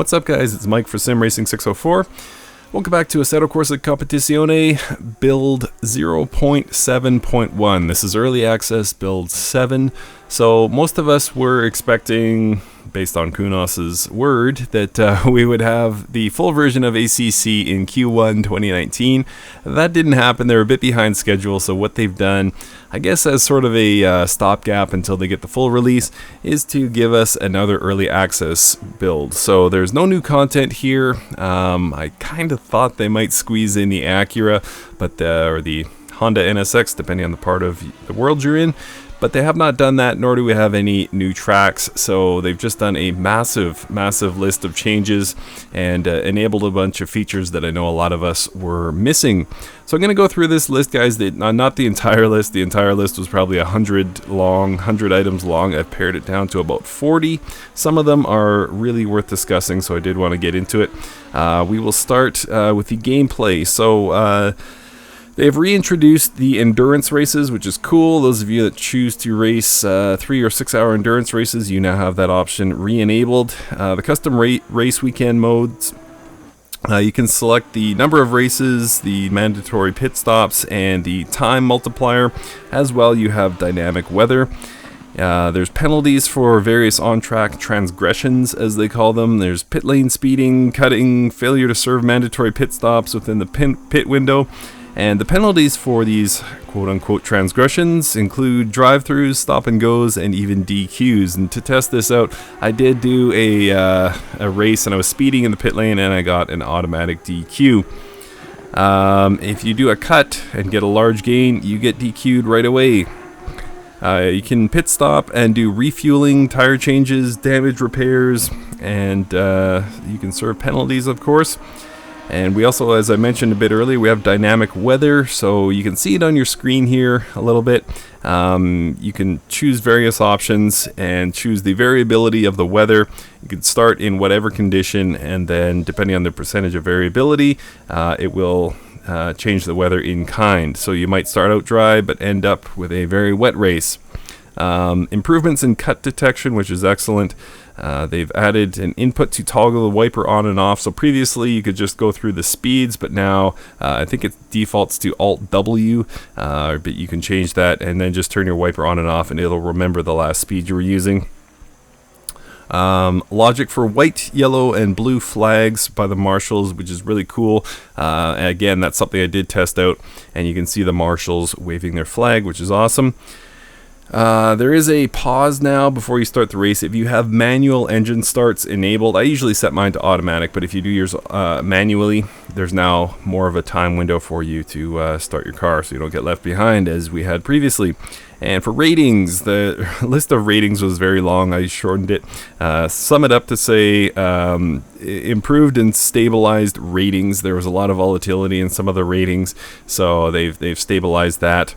What's up, guys? It's Mike for Sim Racing 604. Welcome back to Assetto Corsa Competizione build 0.7.1. This is early access build 7. So most of us were expecting, based on Kunos's word, that we would have the full version of ACC in Q1 2019. That didn't happen. They're a bit behind schedule, so what they've done, I guess as sort of a stopgap until they get the full release, is to give us another early access build. So there's no new content here. I kind of thought they might squeeze in the Acura, or the Honda NSX, depending on the part of the world you're in. But they have not done that, nor do we have any new tracks. So they've just done a massive list of changes and enabled a bunch of features that I know a lot of us were missing. So I'm going to go through this list, guys. Not the entire list. The entire list was probably 100 items long. I've pared it down to about 40. Some of them are really worth discussing, so I did want to get into it. We will start with the gameplay. So they've reintroduced the endurance races, which is cool. Those of you that choose to race 3 or 6 hour endurance races, you now have that option re-enabled. The custom race weekend modes, you can select the number of races, the mandatory pit stops, and the time multiplier. As well, you have dynamic weather. There's penalties for various on-track transgressions, as they call them. There's pit lane speeding, cutting, failure to serve mandatory pit stops within the pit window. And the penalties for these quote-unquote transgressions include drive-thrus, stop-and-goes, and even DQs. And to test this out, I did do a race, and I was speeding in the pit lane, and I got an automatic DQ. If you do a cut and get a large gain, you get DQ'd right away. You can pit stop and do refueling, tire changes, damage repairs, and you can serve penalties, of course. And we also, as I mentioned a bit earlier, we have dynamic weather, so you can see it on your screen here a little bit. You can choose various options and choose the variability of the weather. You can start in whatever condition, and then depending on the percentage of variability, it will change the weather in kind. So you might start out dry but end up with a very wet race. Improvements in cut detection, which is excellent. They've added an input to toggle the wiper on and off. So previously you could just go through the speeds, but now I think it defaults to Alt-W, but you can change that and then just turn your wiper on and off, and it'll remember the last speed you were using. Logic for white, yellow, and blue flags by the marshals, which is really cool. Again, that's something I did test out, and you can see the marshals waving their flag, which is awesome. There is a pause now before you start the race. If you have manual engine starts enabled, I usually set mine to automatic, but if you do yours manually, there's now more of a time window for you to start your car so you don't get left behind as we had previously. And for ratings, the list of ratings was very long. I shortened it. Sum it up to say improved and stabilized ratings. There was a lot of volatility in some of the ratings, so they've stabilized that.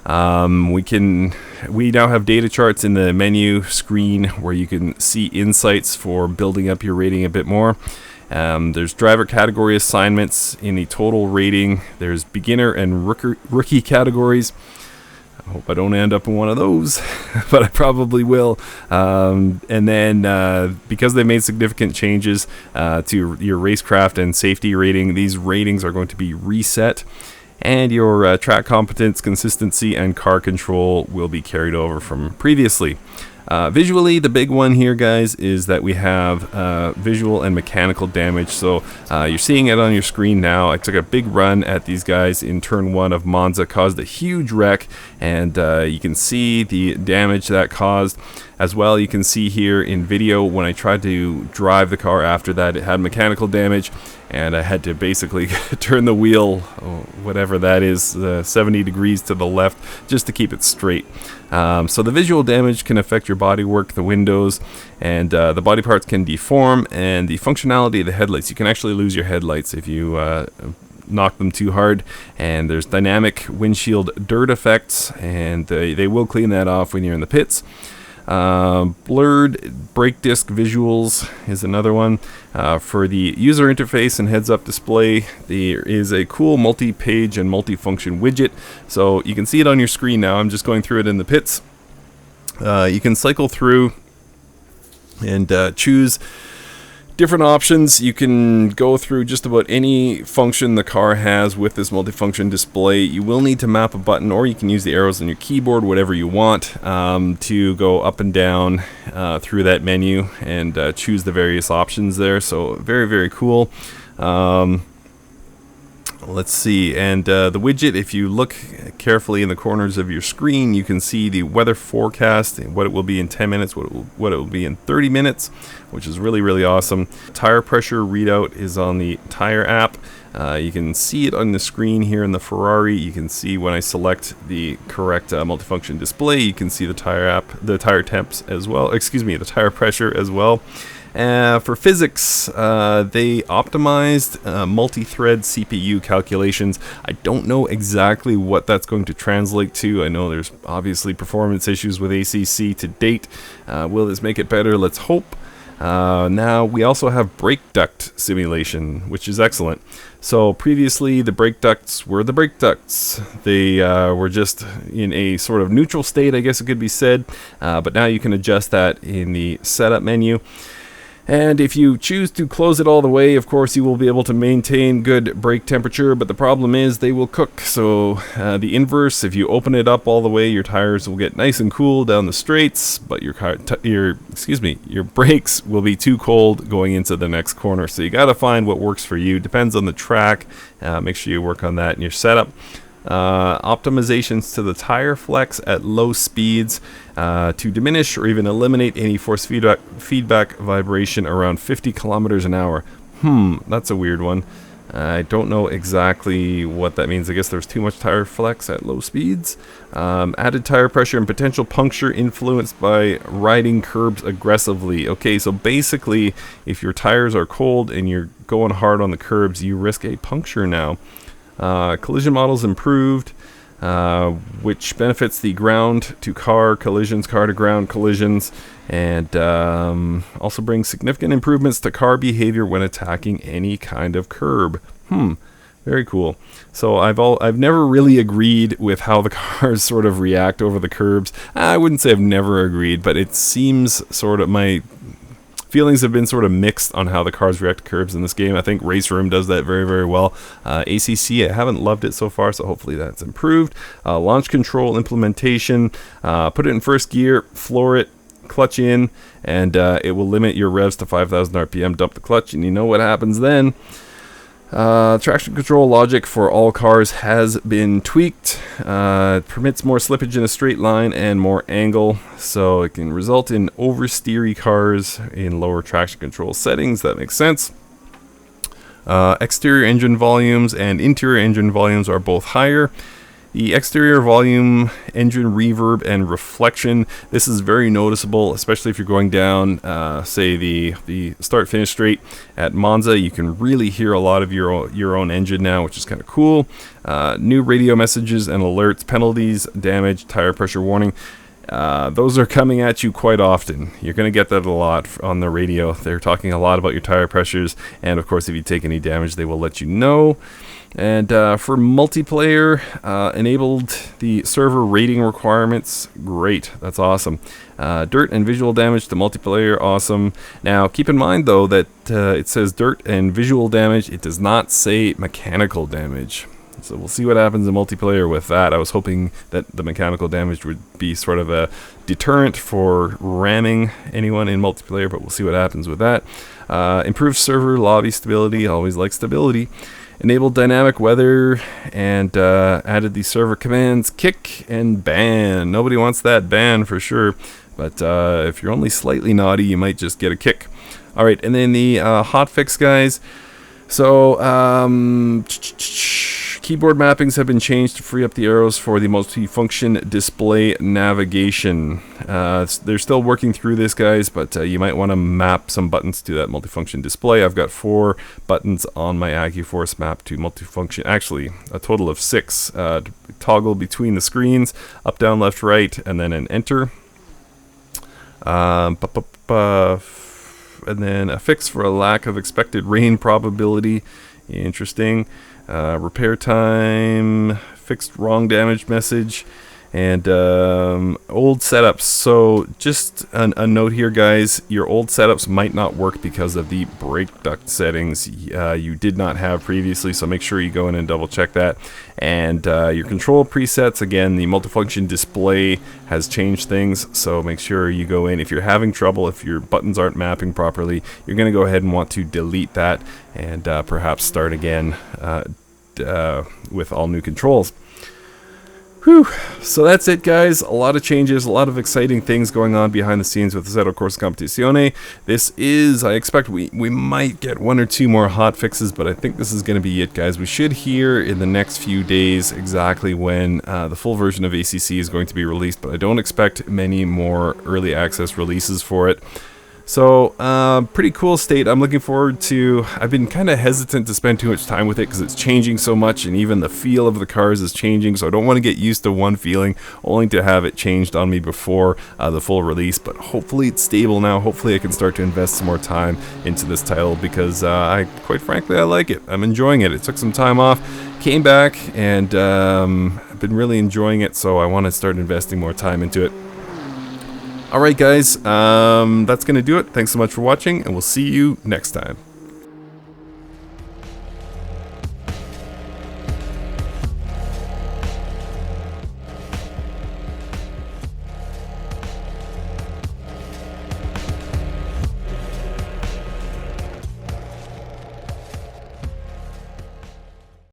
We now have data charts in the menu screen where you can see insights for building up your rating a bit more. There's driver category assignments in the total rating. There's beginner and rookie categories. I hope I don't end up in one of those, but I probably will. And then because they made significant changes to your racecraft and safety rating, these ratings are going to be reset. And your track competence, consistency, and car control will be carried over from previously. Visually, the big one here, guys, is that we have visual and mechanical damage. So you're seeing it on your screen now. I took a big run at these guys in turn 1 of Monza, caused a huge wreck, and you can see the damage that caused. As well, you can see here in video when I tried to drive the car after that, it had mechanical damage, and I had to basically turn the wheel, whatever that is, 70 degrees to the left, just to keep it straight. So the visual damage can affect your bodywork, the windows, and the body parts can deform, and the functionality of the headlights. You can actually lose your headlights if you knock them too hard. And there's dynamic windshield dirt effects, and they will clean that off when you're in the pits. Blurred brake disc visuals is another one. For the user interface and heads-up display, there is a cool multi-page and multi-function widget. So you can see it on your screen now. I'm just going through it in the pits. You can cycle through and choose Different options. You can go through just about any function the car has with this multifunction display. You will need to map a button, or you can use the arrows on your keyboard, whatever you want, to go up and down through that menu and choose the various options there. So very, very cool. Let's see, and the widget, if you look carefully in the corners of your screen, you can see the weather forecast, what it will be in 10 minutes, what it will be in 30 minutes, which is really, really awesome. Tire pressure readout is on the tire app. You can see it on the screen here in the Ferrari. You can see when I select the correct multifunction display, you can see the tire temps as well, excuse me, the tire pressure as well. For physics, they optimized multi-thread CPU calculations. I don't know exactly what that's going to translate to. I know there's obviously performance issues with ACC to date. Will this make it better? Let's hope. Now, we also have brake duct simulation, which is excellent. So previously, the brake ducts were the brake ducts. They were just in a sort of neutral state, I guess it could be said. But now you can adjust that in the setup menu. And if you choose to close it all the way, of course, you will be able to maintain good brake temperature, but the problem is they will cook. So the inverse, if you open it up all the way, your tires will get nice and cool down the straights, but your brakes will be too cold going into the next corner. So you got to find what works for you. Depends on the track. Make sure you work on that in your setup. Optimizations to the tire flex at low speeds to diminish or even eliminate any force feedback vibration around 50 kilometers an hour. That's a weird one. I don't know exactly what that means. I guess there's too much tire flex at low speeds. Added tire pressure and potential puncture influenced by riding curbs aggressively. Okay, so basically, if your tires are cold and you're going hard on the curbs, you risk a puncture now. Collision models improved, which benefits the ground to car collisions, car to ground collisions, and also brings significant improvements to car behavior when attacking any kind of curb. Very cool. So I've never really agreed with how the cars sort of react over the curbs. I wouldn't say I've never agreed, but it seems sort of my feelings have been sort of mixed on how the cars react to curbs in this game. I think Race Room does that very, very well. ACC, I haven't loved it so far, so hopefully that's improved. Launch control implementation, put it in first gear, floor it, clutch in, and it will limit your revs to 5,000 RPM. Dump the clutch, and you know what happens then. Traction control logic for all cars has been tweaked. It permits more slippage in a straight line and more angle, so it can result in oversteery cars in lower traction control settings. That makes sense. Exterior engine volumes and interior engine volumes are both higher. The exterior volume, engine reverb, and reflection. This is very noticeable, especially if you're going down, say, the start-finish straight at Monza. You can really hear a lot of your own engine now, which is kind of cool. New radio messages and alerts, penalties, damage, tire pressure warning. Those are coming at you quite often. You're going to get that a lot on the radio. They're talking a lot about your tire pressures, and of course, if you take any damage, they will let you know. And for multiplayer, enabled the server rating requirements. Great, that's awesome. Dirt and visual damage to multiplayer, awesome. Now, keep in mind, though, that it says dirt and visual damage. It does not say mechanical damage. So we'll see what happens in multiplayer with that. I was hoping that the mechanical damage would be sort of a deterrent for ramming anyone in multiplayer, but we'll see what happens with that. Improved server lobby stability, always like stability. Enabled dynamic weather and added the server commands kick and ban. Nobody wants that ban for sure, but if you're only slightly naughty, you might just get a kick. All right, and then the hotfix, guys. So keyboard mappings have been changed to free up the arrows for the multifunction display navigation. They're still working through this, guys, but you might want to map some buttons to that multifunction display. I've got 4 buttons on my AccuForce map to multifunction. Actually, a total of 6. To toggle between the screens, up, down, left, right, and then an enter. And then a fix for a lack of expected rain probability. Interesting. Repair time, fixed wrong damage message, And old setups. So just a note here, guys, your old setups might not work because of the brake duct settings you did not have previously, so make sure you go in and double check that. And your control presets, again, the multifunction display has changed things, so make sure you go in. If you're having trouble, if your buttons aren't mapping properly, you're going to go ahead and want to delete that and perhaps start again with all new controls. Whew. So that's it, guys. A lot of changes, a lot of exciting things going on behind the scenes with Assetto Corsa Competizione. This is, I expect we might get 1 or 2 more hot fixes, but I think this is going to be it, guys. We should hear in the next few days exactly when the full version of ACC is going to be released, but I don't expect many more early access releases for it. So, pretty cool state. I'm looking forward to... I've been kind of hesitant to spend too much time with it because it's changing so much, and even the feel of the cars is changing, so I don't want to get used to one feeling, only to have it changed on me before the full release. But hopefully it's stable now. Hopefully I can start to invest some more time into this title because, quite frankly, I like it. I'm enjoying it. It took some time off, came back, and I've been really enjoying it, so I want to start investing more time into it. Alright guys, that's going to do it. Thanks so much for watching, and we'll see you next time.